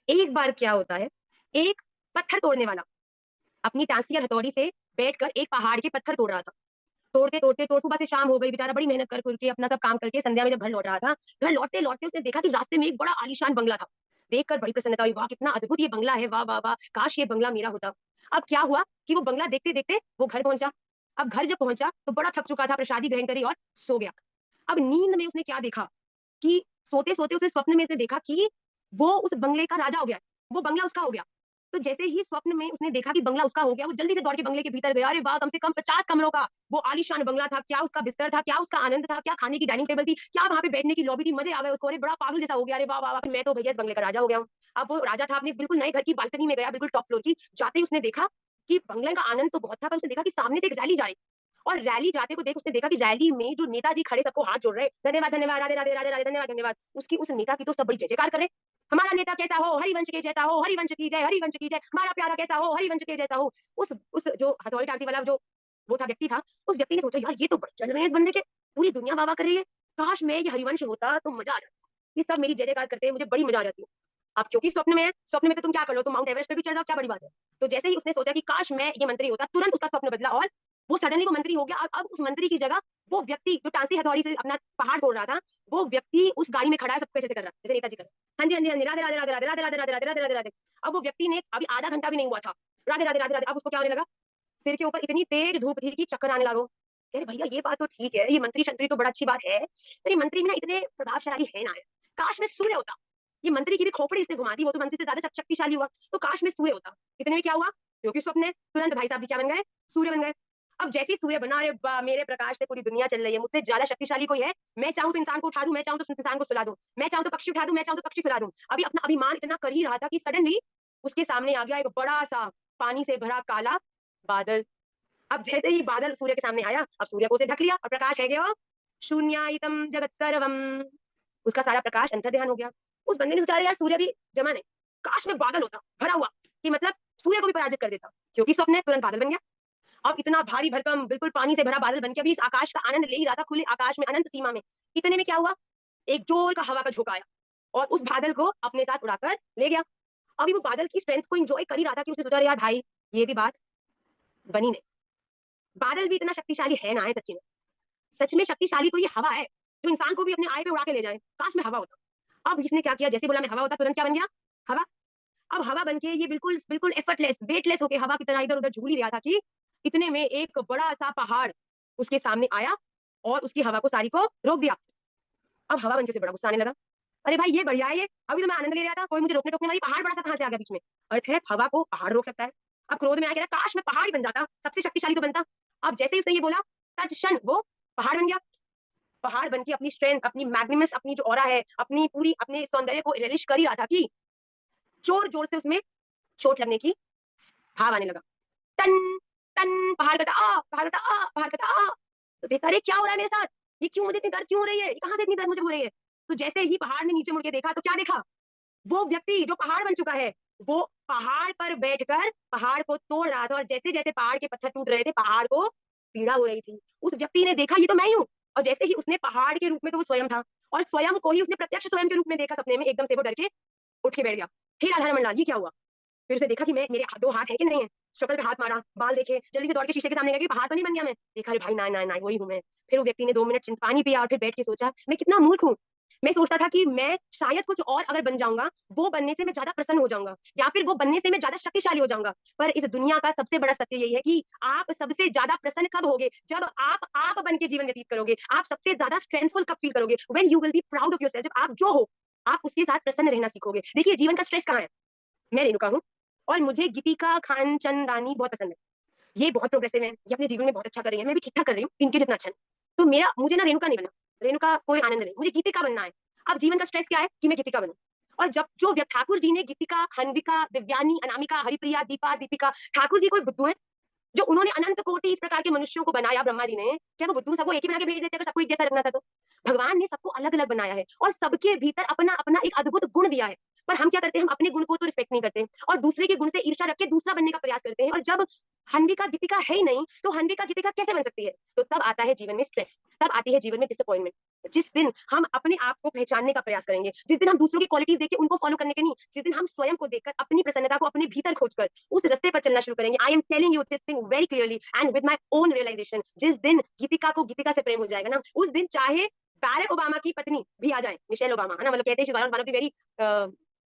एक बार क्या होता है, एक पत्थर तोड़ने वाला अपनी टांसी और हथौड़ी से बैठकर एक पहाड़ के पत्थर तोड़ रहा था। तोड़ते सुबह से शाम हो गई, बेचारा बड़ी मेहनत कर के अपना सब काम करके संध्या में जब घर लौट रहा था, घर लौटते-लौटते उसने देखा कि रास्ते में एक बड़ा आलीशान बंगला था। देखकर बड़ी प्रसन्नता हुई, वाह! कितना अद्भुत ये बंगला है, वाह, वाह, वाह! काश ये बंगला मेरा होता। अब क्या हुआ कि वो बंगला देखते-देखते वो घर पहुँचा। अब घर जब पहुँचा तो बड़ा थक चुका था, प्रसादी ग्रहण करी और सो गया। अब नींद में उसने क्या देखा कि सोते-सोते उसने स्वप्न में उसने देखा कि वो उस बंगले का राजा हो गया है, वो बंगला उसका हो गया। तो जैसे ही स्वप्न में उसने देखा कि बंगला उसका हो गया, वो जल्दी से दौड़ के बंगले के भीतर गया। अरे वाह! कम से कम 50 कमरों का वो आलीशान बंगला था। क्या उसका बिस्तर था, क्या उसका आनंद था, क्या खाने की डाइनिंग टेबल थी, क्या वहाँ पे बैठने की लॉबी थी, मज़े आ गए उसको। अरे बड़ा पागल जैसा हो गया। अरे वाह, वाह, वाह! मैं तो भैया इस बंगले का राजा हो गया हूँ। अब वो राजा था, अपने बिल्कुल नए घर की बालकनी में गया, बिल्कुल टॉप फ्लोर की। जाते ही उसने देखा कि बंगले का आनंद तो बहुत था, पर उसने देखा कि सामने से एक रैली जा रही और रैली जाते को देख उसने देखा कि रैली में जो नेताजी खड़े सबको हाथ जोड़ रहे हैं, धन्यवाद, धन्यवाद, राधे, राधे, राधे, राधे, धन्यवाद, धन्यवाद। उसकी उस नेता की तो सब बड़ी जय-जयकार कर रहे हैं। हमारा नेता कैसा हो, हरिवंश के जैसा हो, हरिवंश की जय, हरिवंश की जय। हमारा प्यारा कैसा हो, हरिवंश के जैसा हो। उस जो हथौड़ी टांसी वाला जो वो था व्यक्ति था, उस व्यक्ति ने सोचा यार ये तो बड़े चल रहे हैं इस बंदे के, पूरी दुनिया वाह-वाह कर रही है। काश मैं ये हरिवंश होता तो मजा आ जाता। ये सब मेरी जय-जयकार करते हैं, मुझे बड़ी मजा आ जाती है। अब क्योंकि स्वप्न में है, स्वप्न में तो तुम क्या कर लो, तुम माउंट एवरेस्ट पे भी चढ़ जाओ, क्या बड़ी बात है। तो जैसे ही उसने सोचा कि काश मैं ये मंत्री होता, तुरंत उसका स्वप्न बदला और वो सडनली वो मंत्री हो गया। अब उस मंत्री की जगह वो व्यक्ति जो टांसी हथौड़ी से अपना पहाड़ तोड़ रहा था, वो व्यक्ति उस गाड़ी में खड़ा है, सबको ऐसे-ऐसे कर रहा है, जैसे नेताजी कर रहे हैं। हाँ जी, हाँ जी, हाँ जी, राधे, राधे, राधे, राधे, राधे, राधे, राधे, राधे, राधे, राधे। अब वो व्यक्ति ने अभी आधा घंटा भी नहीं हुआ था, राधे, राधे, राधे, राधे, अब उसको क्या होने लगा, सिर के ऊपर इतनी तेज धूप थी कि चक्कर आने लगा। अरे भैया ये बात तो ठीक है, ये मंत्री-शंत्री तो बड़ा अच्छी बात है, पर ये मंत्री भी ना इतने प्रभावशाली है ना। काश मैं सूर्य होता। ये मंत्री की भी खोपड़ी इसने घुमा दी, वो तो मंत्री से ज़्यादा शक्तिशाली हुआ, तो काश मैं सूर्य होता। इतने में क्या हुआ, क्योंकि स्वप्न है, तुरंत भाई साहब जी क्या बन गए, सूर्य बन गए। अब जैसे ही सूर्य बना, अरे वाह! मेरे प्रकाश से पूरी दुनिया चल रही है, मुझसे ज़्यादा शक्तिशाली कोई है? मैं चाहूँ तो इंसान को उठा दूँ, मैं चाहूँ तो इंसान को सुला दूँ, मैं चाहूँ तो पक्षी उठा दूँ, मैं चाहूँ तो पक्षी सुला दूँ। अभी अपना अभिमान इतना कर ही रहा था कि सडनली उसके सामने आ गया एक बड़ा-सा पानी से भरा काला बादल। अब जैसे ही बादल सूर्य के सामने आया, अब सूर्य को उसे ढक लिया और प्रकाश है गयो शून्यायतम जगत सर्वम। उसका सारा प्रकाश अंतर्ध्यान हो गया। उस बंदे ने सोचा अरे यार सूर्य भी जमा नहीं, काश मैं बादल होता, भरा हुआ, कि मतलब सूर्य को भी पराजित कर देता। क्योंकि स्वप्न है, तुरंत बादल बन गया। अब इतना भारी भरकम बिल्कुल पानी से भरा बादल बन के अभी इस आकाश का आनंद ले ही रहा था, खुले आकाश में, अनंत सीमा में। इतने में क्या हुआ? एक जोर का हवा का झोंका आया और उस बादल को अपने साथ उड़ाकर ले गया। अभी वो बादल की स्ट्रेंथ को एन्जॉय कर ही रहा था कि उसने सोचा अरे यार भाई, ये भी बात बनी नहीं। बादल भी इतना शक्तिशाली है ना है सच्ची में। सच में शक्तिशाली तो ये हवा है, जो इंसान को भी अपने आए पे उड़ा के ले जाए। काश मैं हवा होता। अब इसने क्या किया, जैसे बोला मैं हवा होता, तुरंत क्या बन गया? हवा। अब हवा बन के ये बिल्कुल बिल्कुल एफर्टलेस, वेटलेस होके हवा की तरह इधर-उधर झूल ही रहा था कि इतने में एक बड़ा-सा पहाड़ उसके सामने आया और उसकी हवा को सारी को रोक दिया। अब हवा बन के उसे बड़ा गुस्सा आने लगा। अरे भाई ये बढ़िया है ये, अभी तो मैं आनंद ले रहा था, कोई मुझे रोकने-टोकने वाली, पहाड़ बड़ा-सा कहाँ से आ गया बीच में? अर्थ है, हवा को पहाड़ रोक सकता है। अब क्रोध में आ गया, काश मैं पहाड़ ही बन जाता, सबसे शक्तिशाली तो बनता। अब जैसे ही उसने ये बोला, तत्क्षण वो पहाड़ बन गया। पहाड़ बन के अपनी स्ट्रेंथ, अपनी मैग्नीनेस, अपनी जो ऑरा है, अपनी पूरी अपने सौंदर्य को रिलिश कर ही रहा था कि जोर-जोर से उसमें चोट लगने की भाव आने लगा। टन, टन, पहाड़ कहता आ, पहाड़ कहता आ, पहाड़ कहता आ। तो देखा अरे क्या हो रहा है मेरे साथ? ये क्यों मुझे इतनी दर्द क्यों हो रही है? ये कहाँ से इतनी दर्द मुझे हो रही है? तो जैसे ही पहाड़ ने नीचे मुड़ के देखा तो क्या देखा? वो व्यक्ति जो पहाड़ बन चुका है, वो पहाड़ पर बैठकर पहाड़ को तोड़ रहा था और जैसे-जैसे पहाड़ के पत्थर टूट रहे थे, पहाड़ को पीड़ा हो रही थी। उस व्यक्ति ने देखा ये तो मैं ही हूँ और जैसे ही उसने पहाड़ के रूप में तो वो स्वयं था और स्वयं को ही उसने प्रत्यक्ष स्वयं के रूप में देखा सपने में, एकदम से वो डर के उठ के बैठ गया। हे राधा-रमण लाल, ये क्या हुआ? फिर उसने देखा कि मैं मेरे 2 हाथ हैं कि नहीं है? शक्ल पे हाथ मारा, बाल देखे, जल्दी से दौड़ के शीशे के सामने गया कि पहाड़ तो नहीं बन गया मैं? देखा अरे भाई ना, वही हूँ मैं। फिर वो व्यक्ति ने 2 मिनट पानी पिया और फिर बैठ के सोचा, मैं कितना मूर्ख हूँ। मैं सोचता था कि मैं शायद कुछ और अगर बन जाऊँगा, वो बनने से मैं ज़्यादा प्रसन्न हो जाऊँगा या फिर वो बनने से मैं ज़्यादा शक्तिशाली हो जाऊँगा। पर इस दुनिया का सबसे बड़ा सत्य यही है कि आप सबसे ज़्यादा प्रसन्न कब होगे? जब आप बन के जीवन व्यतीत करोगे। आप सबसे ज़्यादा स्ट्रेंथफुल कब फील करोगे? When you will be proud of yourself, जब आप जो हो, आप उसके साथ प्रसन्न रहना सीखोगे। देखिए जीवन का स्ट्रेस कहाँ है? मैं रेणुका हूँ और मुझे गीतिका खानचंदानी बहुत पसंद है। ये बहुत प्रोग्रेसिव है, ये अपने जीवन में बहुत अच्छा कर रही है, मैं भी ठीक-ठाक कर रही हूँ, इनके जितना अच्छा नहीं। तो मेरा मुझे ना रेणुका नहीं बनना, रेणुका कोई आनंद नहीं, मुझे गीतिका बनना है। अब जीवन का स्ट्रेस क्या है कि मैं गीतिका बनूँ। और जब जो ठाकुर जी ने गीतिका, हन्विका, दिव्यानी, अनामिका, हरिप्रिया, दीपा, दीपिका, ठाकुर जी कोई बुद्धू हैं? जो उन्होंने अनंत कोटि इस प्रकार के मनुष्यों को बनाया ब्रह्मा जी ने, क्या वो बुद्धू सबको एक ही बना के भेज देते अगर सबको एक जैसा रखना था तो? भगवान ने सबको अलग-अलग बनाया है और सबके भीतर अपना-अपना एक अद्भुत गुण दिया है। पर हम क्या करते हैं, हम अपने गुण को तो रिस्पेक्ट नहीं करते और दूसरे के गुण से ईर्ष्या रख के दूसरा बनने का प्रयास करते हैं और जब हन्विका गीतिका है ही नहीं, तो हन्विका गीतिका कैसे बन सकती है? तो तब आता है जीवन में स्ट्रेस, तब आती है जीवन में डिसअपॉइंटमेंट। जिस दिन हम अपने आप को पहचानने का प्रयास करेंगे, जिस दिन हम दूसरों की क्वालिटीज देख के उनको फॉलो करने के नहीं, जिस दिन हम स्वयं को देखकर अपनी प्रसन्नता को अपने भीतर खोजकर उस रास्ते पर चलना शुरू करेंगे, I am telling you this thing very clearly and with my own realisation, जिस दिन गीतिका को गीतिका से प्रेम हो जाएगा ना, उस दिन चाहे बैरक ओबामा की पत्नी भी आ जाए, मिशेल ओबामा, है ना, मतलब कहते हैं she one of the very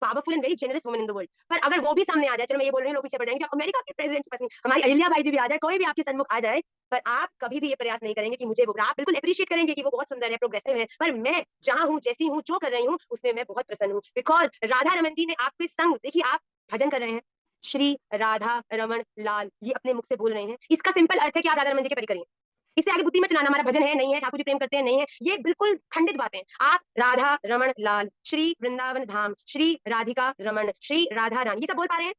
powerful and very generous woman in the world, पर अगर वो भी सामने आ जाए, चलो मैं ये बोल रही हूँ लोग पीछे पड़ जाएंगे, जब अमेरिका के प्रेसिडेंट की पत्नी हमारी अहिल्या बाई जी भी आ जाए, कोई भी आपके सन्मुख आ जाए, पर आप कभी भी ये प्रयास नहीं करेंगे कि मुझे वो, आप बिल्कुल अप्रिशिएट करेंगे कि वो बहुत सुंदर है, प्रोग्रेसिव है, पर मैं जहां हूँ, जैसी हूँ, जो कर रही हूँ, उसमें मैं बहुत प्रसन्न हूँ, बिकॉज राधा रमन जी ने आपके संग, देखिए आप भजन कर रहे हैं, श्री राधा रमन लाल, ये अपने मुख से बोल रहे हैं, इसका सिंपल अर्थ है कि आप राधा रमन जी के परिकर हैं। इससे आगे बुद्धि में चलाना, हमारा भजन है नहीं है, ठाकुर जी प्रेम करते हैं नहीं है, ये बिल्कुल खंडित बातें। आप राधा रमन लाल, श्री वृंदावन धाम, श्री राधिका रमन, श्री राधा रानी, ये सब बोल पा रहे हैं,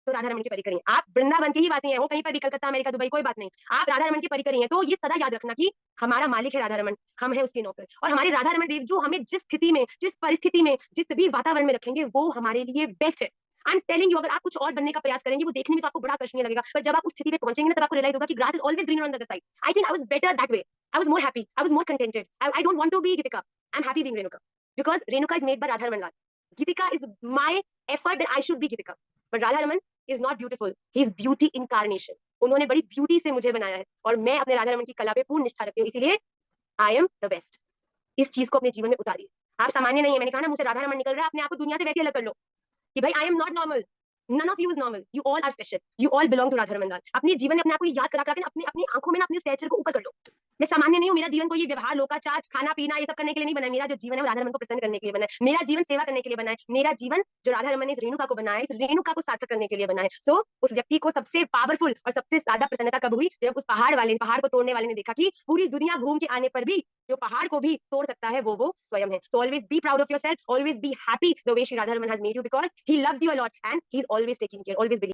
तो राधा रमन की परिकर हैं। आप वृंदावन के ही वासी हैं, वो कहीं पर भी, कलकत्ता, अमेरिका, दुबई, कोई बात नहीं, आप राधा रमन की परिकर हैं। तो ये सदा याद रखना कि हमारा मालिक है राधा रमन, हम है उसके नौकर, और हमारे राधा रमन देव जो हमें जिस स्थिति में, जिस परिस्थिति में, जिस भी वातावरण में रखेंगे, वो हमारे लिए बेस्ट है। आई एम टेलिंग यू, अगर आप कुछ और बनने का प्रयास करेंगे, वो देखने में तो आपको बड़ा आकर्षणीय लगेगा, पर जब आप उस स्थिति पे पहुंचेंगे ना, तब आपको रियलाइज होगा कि grass is always greener on the other side. I think I was better that way, I was more happy. I was more contented. I don't want to be Gitika. I'm happy being Renuka. Because Renuka is made by Radha Raman Lal. Gitika is my effort that I should be Gitika. But Radha Raman is not beautiful. He is beauty incarnation. उन्होंने बड़ी beauty से मुझे बनाया है, और मैं अपने राधा रमन की कला पे पूर्ण निष्ठा रखती हूँ, इसीलिए आई एम द बेस्ट। इस चीज को अपने जीवन में उतारिए। आप सामान्य नहीं है, मैंने कहा ना, मुझसे राधा रमन निकल रहा है, अपने आप को दुनिया से वैसे अलग कर लो कि भाई I am not normal, none of you is normal, you all are special, you all belong to Radha Raman Lal. अपने जीवन में अपने आप को याद करा के अपनी अपनी आंखों में ना अपने स्टेचर को ऊपर कर लो। मैं सामान्य नहीं हूँ, मेरा जीवन कोई ये व्यवहार, लोकाचार, खाना पीना, ये सब करने के लिए नहीं बना है। मेरा जो जीवन है वो राधा रमन को प्रसन्न करने के लिए बना है, मेरा जीवन सेवा करने के लिए बना है, मेरा जीवन जो राधा रमन ने इस रेणुका को बनाया है, इस रेणुका को सार्थक करने के लिए बना है। सो उस व्यक्ति को सबसे पावरफुल और सबसे ज्यादा प्रसन्नता कब हुई, जब उस पहाड़ को तोड़ने वाले ने देखा कि पूरी दुनिया घूम के आने पर भी जो पहाड़ को भी तोड़ सकता है वो स्वयं है। So always be proud of yourself, always be happy the way Shri Radha Raman has made you, because he loves you a lot and he's always taking care, always believe.